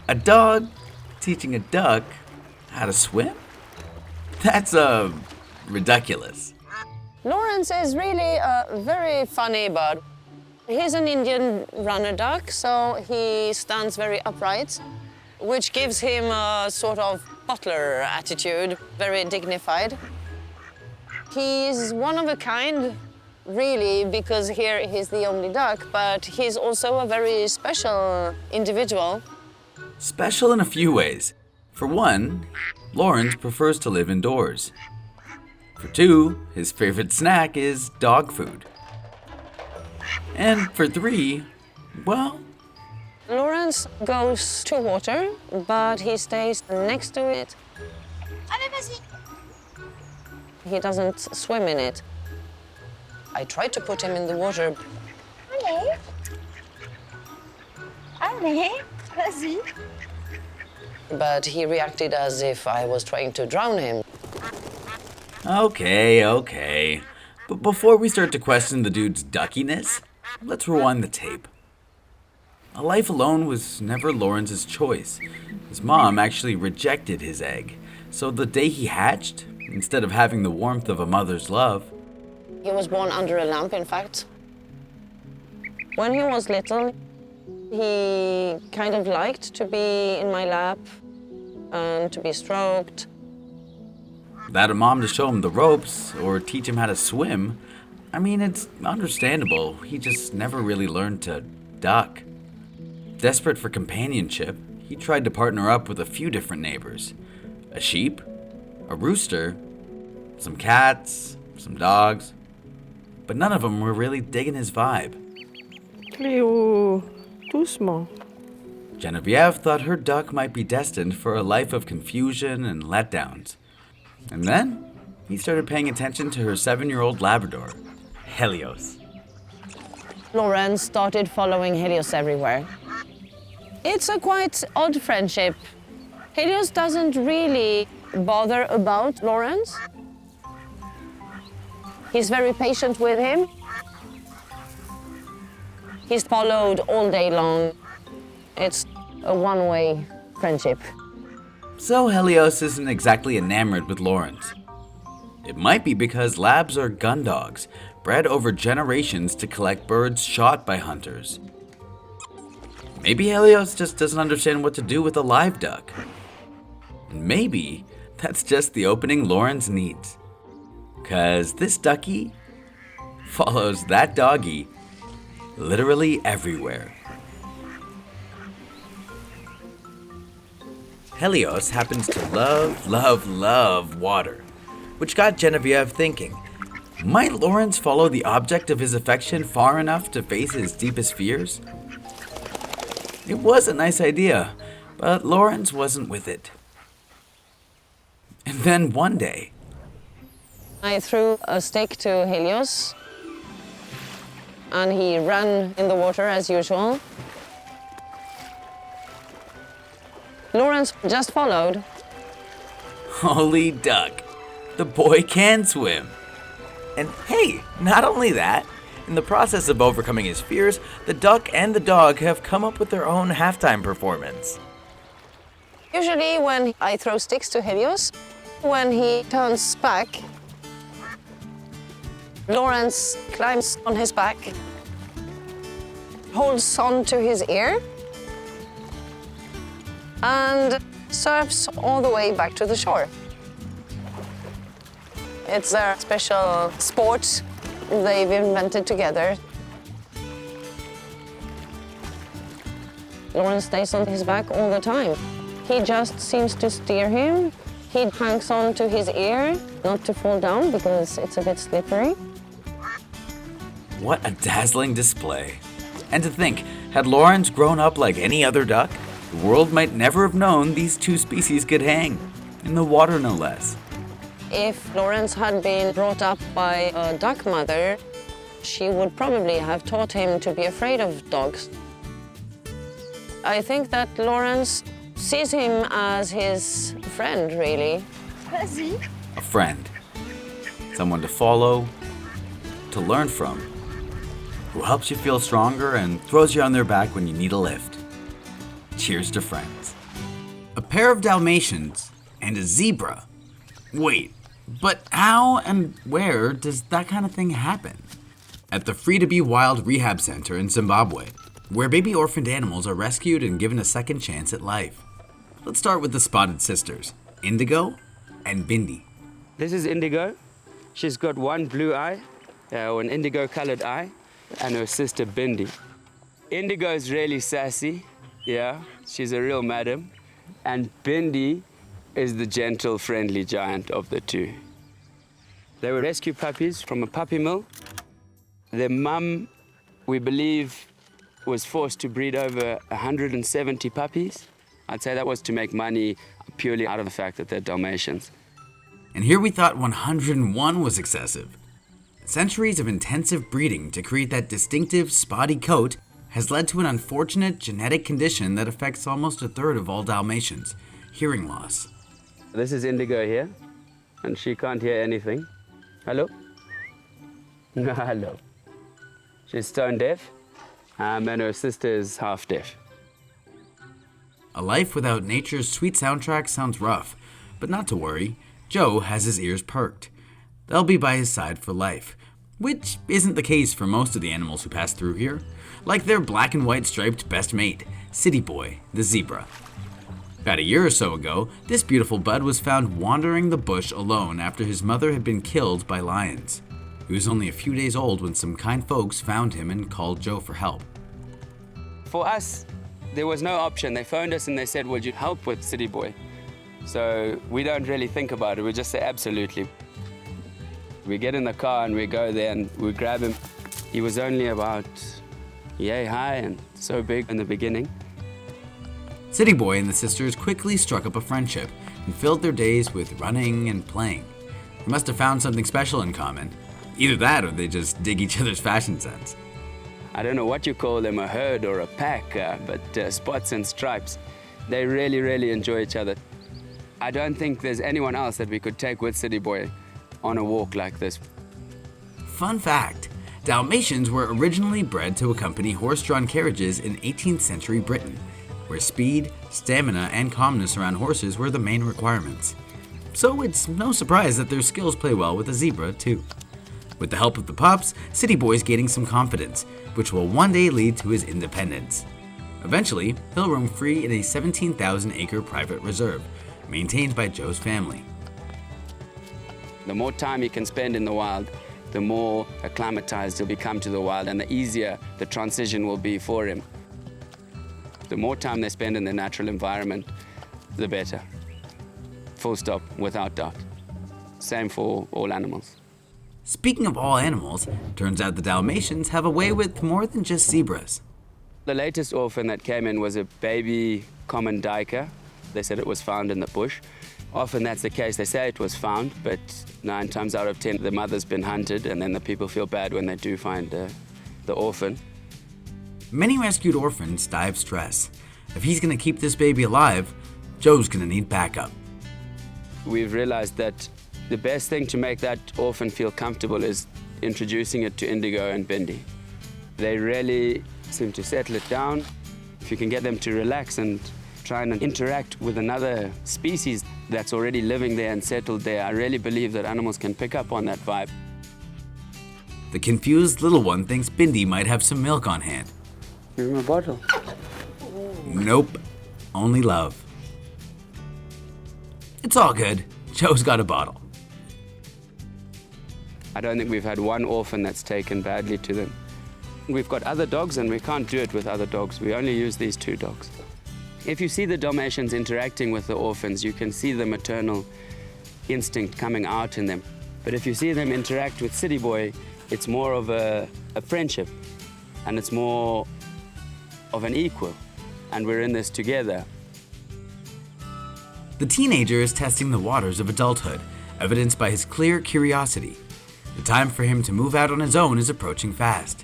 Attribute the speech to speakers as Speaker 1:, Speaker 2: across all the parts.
Speaker 1: A dog teaching a duck how to swim? That's ridiculous.
Speaker 2: Lorenz is really a very funny bird. He's an Indian runner duck, so he stands very upright, which gives him a sort of butler attitude, very dignified. He's one of a kind, really, because here he's the only duck, but he's also a very special individual.
Speaker 1: Special in a few ways. For one, Lorenz prefers to live indoors. For two, his favorite snack is dog food. And for three, well...
Speaker 2: Lorenz goes to water, but he stays next to it. He doesn't swim in it. I tried to put him in the water.
Speaker 3: Allez. Allez, vas-y.
Speaker 2: But he reacted as if I was trying to drown him.
Speaker 1: Okay. But before we start to question the dude's duckiness, let's rewind the tape. A life alone was never Lorenz's choice. His mom actually rejected his egg. So the day he hatched, instead of having the warmth of a mother's love...
Speaker 2: He was born under a lamp, in fact. When he was little, he kind of liked to be in my lap and to be stroked.
Speaker 1: That a mom to show him the ropes or teach him how to swim, I mean, it's understandable. He just never really learned to duck. Desperate for companionship, he tried to partner up with a few different neighbors. A sheep, a rooster, some cats, some dogs. But none of them were really digging his vibe.
Speaker 4: Cléo, doucement.
Speaker 1: Geneviève thought her duck might be destined for a life of confusion and letdowns. And then, he started paying attention to her 7-year-old Labrador, Helios.
Speaker 2: Lorenz started following Helios everywhere. It's a quite odd friendship. Helios doesn't really bother about Lorenz. He's very patient with him. He's followed all day long. It's a one-way friendship.
Speaker 1: So Helios isn't exactly enamored with Lorenz. It might be because labs are gun dogs, bred over generations to collect birds shot by hunters. Maybe Helios just doesn't understand what to do with a live duck. And maybe that's just the opening Lorenz needs. 'Cause this ducky follows that doggy literally everywhere. Helios happens to love water, which got Geneviève thinking, might Lorenz follow the object of his affection far enough to face his deepest fears? It was a nice idea, but Lorenz wasn't with it. And then one day,
Speaker 2: I threw a stick to Helios, and he ran in the water as usual. Lorenz just followed.
Speaker 1: holy duck, the boy can swim. And hey, not only that, in the process of overcoming his fears, the duck and the dog have come up with their own halftime performance.
Speaker 2: Usually when I throw sticks to Helios, when he turns back, Lorenz climbs on his back, holds on to his ear, and surfs all the way back to the shore. It's a special sport they've invented together. Lorenz stays on his back all the time. He just seems to steer him. He hangs on to his ear, not to fall down because it's a bit slippery.
Speaker 1: What a dazzling display. And to think, had Lorenz grown up like any other duck, the world might never have known these two species could hang, in the water no less.
Speaker 2: If Lorenz had been brought up by a duck mother, she would probably have taught him to be afraid of dogs. I think that Lorenz sees him as his friend, really.
Speaker 3: Vas-y.
Speaker 1: A friend. Someone to follow, to learn from, who helps you feel stronger and throws you on their back when you need a lift. cheers to friends. A pair of Dalmatians and a zebra. Wait, but how and where does that kind of thing happen? At the Free to Be Wild Rehab Center in Zimbabwe, where baby orphaned animals are rescued and given a second chance at life. Let's start with the spotted sisters, Indigo and Bindi.
Speaker 5: This is Indigo. She's got one blue eye, or an indigo-colored eye, and her sister Bindi. Indigo is really sassy, yeah, she's a real madam. And Bindi is the gentle, friendly giant of the two. They were rescue puppies from a puppy mill. Their mum, we believe, was forced to breed over 170 puppies. I'd say that was to make money purely out of the fact that they're Dalmatians.
Speaker 1: And here we thought 101 was excessive. Centuries of intensive breeding to create that distinctive spotty coat has led to an unfortunate genetic condition that affects almost a third of all Dalmatians, hearing loss.
Speaker 5: This is Indigo here, and she can't hear anything. Hello? Hello. She's stone deaf, and her sister is half deaf.
Speaker 1: A life without nature's sweet soundtrack sounds rough, but not to worry, Joe has his ears perked. They'll be by his side for life, which isn't the case for most of the animals who pass through here, like their black and white striped best mate, City Boy, the zebra. About a year or so ago, this beautiful bud was found wandering the bush alone after his mother had been killed by lions. He was only a few days old when some kind folks found him and called Joe for help.
Speaker 5: For us, there was no option. They phoned us and they said, would you help with City Boy? So we don't really think about it. We just say, absolutely. We get in the car and we go there and we grab him. He was only about yay high and so big in the beginning.
Speaker 1: City Boy and the sisters quickly struck up a friendship and filled their days with running and playing. They must have found something special in common. Either that or they just dig each other's fashion sense.
Speaker 5: I don't know what you call them, a herd or a pack, but Spots and Stripes, they really, really enjoy each other. I don't think there's anyone else that we could take with City Boy on a walk like this.
Speaker 1: Fun fact, Dalmatians were originally bred to accompany horse-drawn carriages in 18th century Britain, where speed, stamina, and calmness around horses were the main requirements. So it's no surprise that their skills play well with a zebra, too. With the help of the pups, City Boy's gaining some confidence, which will one day lead to his independence. Eventually, he'll roam free in a 17,000-acre private reserve, maintained by Joe's family.
Speaker 5: The more time he can spend in the wild, the more acclimatized he'll become to the wild and the easier the transition will be for him. The more time they spend in their natural environment, the better. Full stop, without doubt. Same for all animals.
Speaker 1: Speaking of all animals, turns out the Dalmatians have a way with more than just zebras.
Speaker 5: The latest orphan that came in was a baby common duiker. They said it was found in the bush. Often that's the case. They say it was found, but 9 times out of 10, the mother's been hunted, and then the people feel bad when they do find the orphan.
Speaker 1: Many rescued orphans die of stress. If he's going to keep this baby alive, Joe's going to need backup.
Speaker 5: We've realized that the best thing to make that orphan feel comfortable is introducing it to Indigo and Bindi. They really seem to settle it down. If you can get them to relax and try and interact with another species that's already living there and settled there, I really believe that animals can pick up on that vibe.
Speaker 1: The confused little one thinks Bindi might have some milk on hand.
Speaker 5: Here's my bottle.
Speaker 1: Nope, only love. It's all good. Joe's got a bottle.
Speaker 5: I don't think we've had one orphan that's taken badly to them. We've got other dogs and we can't do it with other dogs. We only use these 2 dogs. If you see the Dalmatians interacting with the orphans, you can see the maternal instinct coming out in them. But if you see them interact with City Boy, it's more of a friendship, and it's more of an equal, and we're in this together.
Speaker 1: The teenager is testing the waters of adulthood, evidenced by his clear curiosity. The time for him to move out on his own is approaching fast.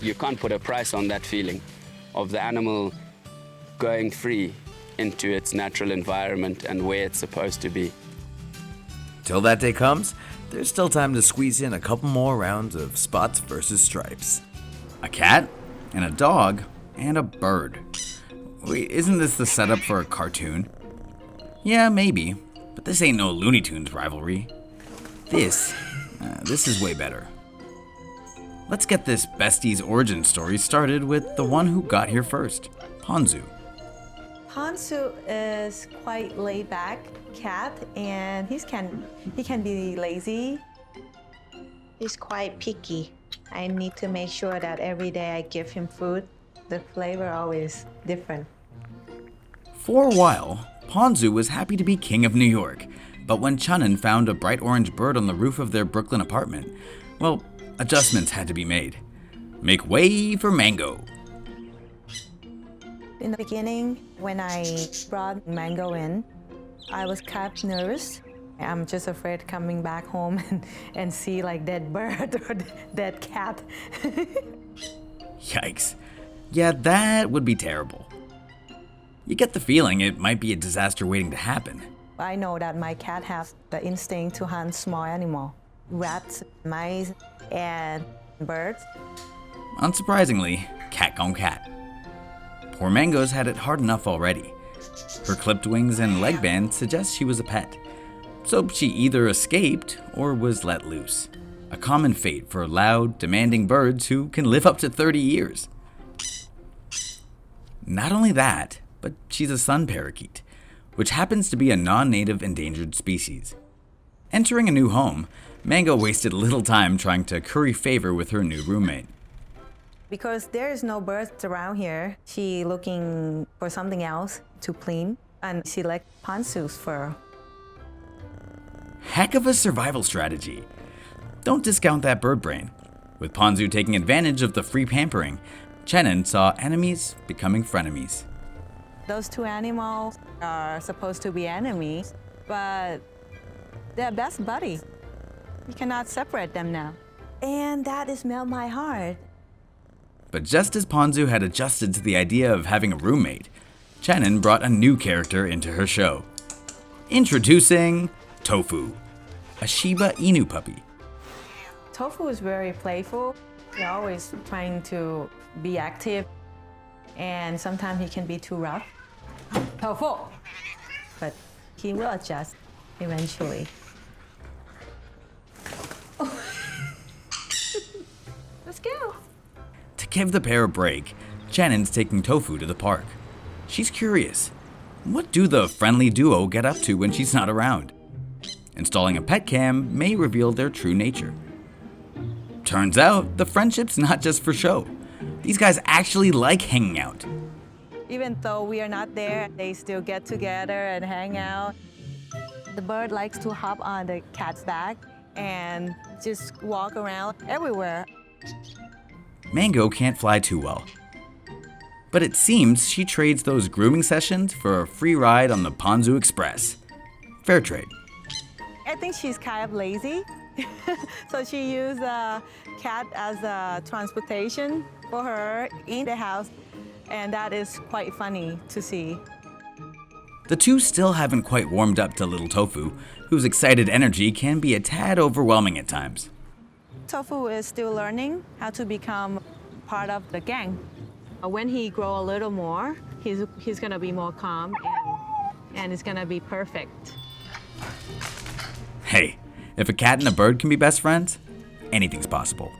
Speaker 5: You can't put a price on that feeling of the animal going free into its natural environment and where it's supposed to be.
Speaker 1: Till that day comes, there's still time to squeeze in a couple more rounds of Spots versus Stripes. A cat, and a dog, and a bird. Wait, isn't this the setup for a cartoon? Yeah, maybe, but this ain't no Looney Tunes rivalry. This is way better. Let's get this bestie's origin story started with the one who got here first, Ponzu.
Speaker 6: Ponzu is quite laid back cat, and he can be lazy.
Speaker 3: He's quite picky. I need to make sure that every day I give him food. The flavor always different.
Speaker 1: For a while, Ponzu was happy to be king of New York, but when Chunnan found a bright orange bird on the roof of their Brooklyn apartment, well, adjustments had to be made. Make way for Mango.
Speaker 6: In the beginning, when I brought Mango in, I was kind of nervous. I'm just afraid coming back home and see like dead bird or dead cat.
Speaker 1: Yikes. Yeah, that would be terrible. You get the feeling it might be a disaster waiting to happen.
Speaker 6: I know that my cat has the instinct to hunt small animals, rats, mice, and birds.
Speaker 1: Unsurprisingly, cat gone cat. Poor Mango's had it hard enough already. Her clipped wings and leg band suggest she was a pet. So she either escaped or was let loose. A common fate for loud, demanding birds who can live up to 30 years. Not only that, but she's a sun parakeet, which happens to be a non-native endangered species. Entering a new home, Mango wasted little time trying to curry favor with her new roommate.
Speaker 6: Because there is no birds around here, she looking for something else to clean, and she liked Ponzu's fur.
Speaker 1: Heck of a survival strategy. Don't discount that bird brain. With Ponzu taking advantage of the free pampering, Chunnan saw enemies becoming frenemies.
Speaker 6: Those two animals are supposed to be enemies, but they're best buddies. You cannot separate them now. And that is melt my heart.
Speaker 1: But just as Ponzu had adjusted to the idea of having a roommate, Chunnan brought a new character into her show. Introducing Tofu, a Shiba Inu puppy.
Speaker 6: Tofu is very playful. He's always trying to be active, and sometimes he can be too rough. Tofu! But he will adjust eventually. Let's go.
Speaker 1: To give the pair a break, Channon's taking Tofu to the park. She's curious. What do the friendly duo get up to when she's not around? Installing a pet cam may reveal their true nature. Turns out, the friendship's not just for show. These guys actually like hanging out.
Speaker 6: Even though we are not there, they still get together and hang out. The bird likes to hop on the cat's back and just walk around everywhere.
Speaker 1: Mango can't fly too well. But it seems she trades those grooming sessions for a free ride on the Ponzu Express. Fair trade.
Speaker 6: I think she's kind of lazy. So she used a cat as a transportation for her in the house. And that is quite funny to see.
Speaker 1: The two still haven't quite warmed up to little Tofu, whose excited energy can be a tad overwhelming at times.
Speaker 6: Tofu is still learning how to become part of the gang. When he grows a little more, he's gonna be more calm and it's gonna be perfect.
Speaker 1: Hey, if a cat and a bird can be best friends, anything's possible.